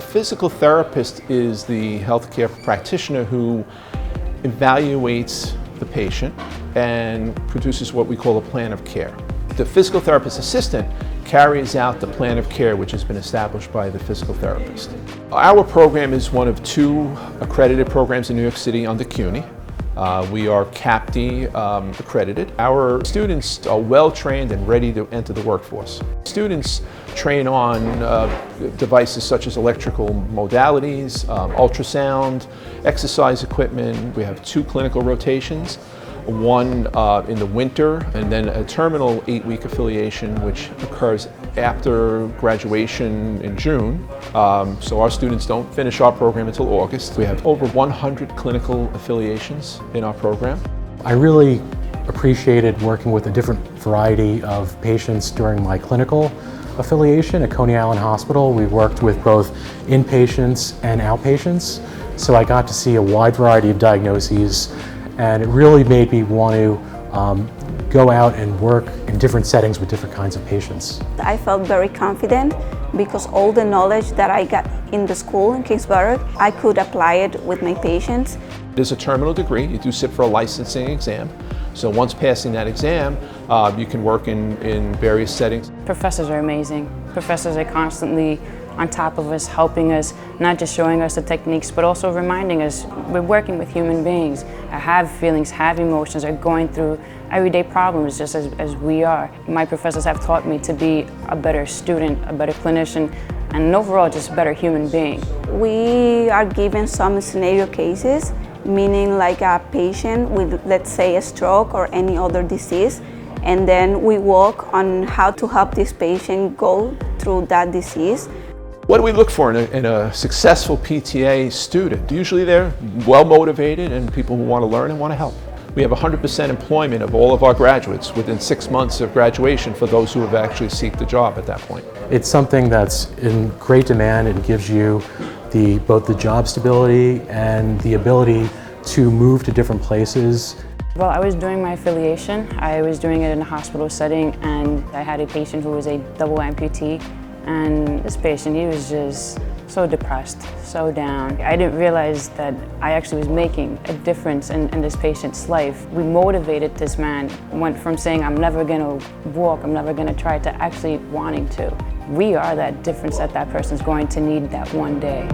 The physical therapist is the healthcare practitioner who evaluates the patient and produces what we call a plan of care. The physical therapist assistant carries out the plan of care which has been established by the physical therapist. Our program is one of 2 accredited programs in New York City under CUNY. We are CAPD accredited. Our students are well trained and ready to enter the workforce. Students train on devices such as electrical modalities, ultrasound, exercise equipment. We have 2 clinical rotations, one in the winter and then a terminal 8-week affiliation which occurs after graduation in June. So our students don't finish our program until August. We have over 100 clinical affiliations in our program. I really appreciated working with a different variety of patients during my clinical affiliation at Coney Island Hospital. We worked with both inpatients and outpatients, so I got to see a wide variety of diagnoses, and it really made me want to go out and work in different settings with different kinds of patients. I felt very confident because all the knowledge that I got in the school in Kingsborough, I could apply it with my patients. There's a terminal degree. You do sit for a licensing exam. So once passing that exam, you can work in various settings. Professors are amazing. Professors are constantly on top of us, helping us, not just showing us the techniques, but also reminding us we're working with human beings, have feelings, have emotions, are going through everyday problems just as we are. My professors have taught me to be a better student, a better clinician, and overall just a better human being. We are given some scenario cases, meaning like a patient with, let's say, a stroke or any other disease, and then we work on how to help this patient go through that disease. What do we look for in a successful PTA student? Usually they're well motivated and people who want to learn and want to help. We have 100% employment of all of our graduates within 6 months of graduation for those who have actually seeked the job at that point. It's something that's in great demand and gives you both the job stability and the ability to move to different places. Well, I was doing my affiliation. I was doing it in a hospital setting, and I had a patient who was a double amputee. And this patient, he was just so depressed, so down. I didn't realize that I actually was making a difference in this patient's life. We motivated this man, went from saying, I'm never gonna walk, I'm never gonna try, to actually wanting to. We are that difference that that person's going to need that one day.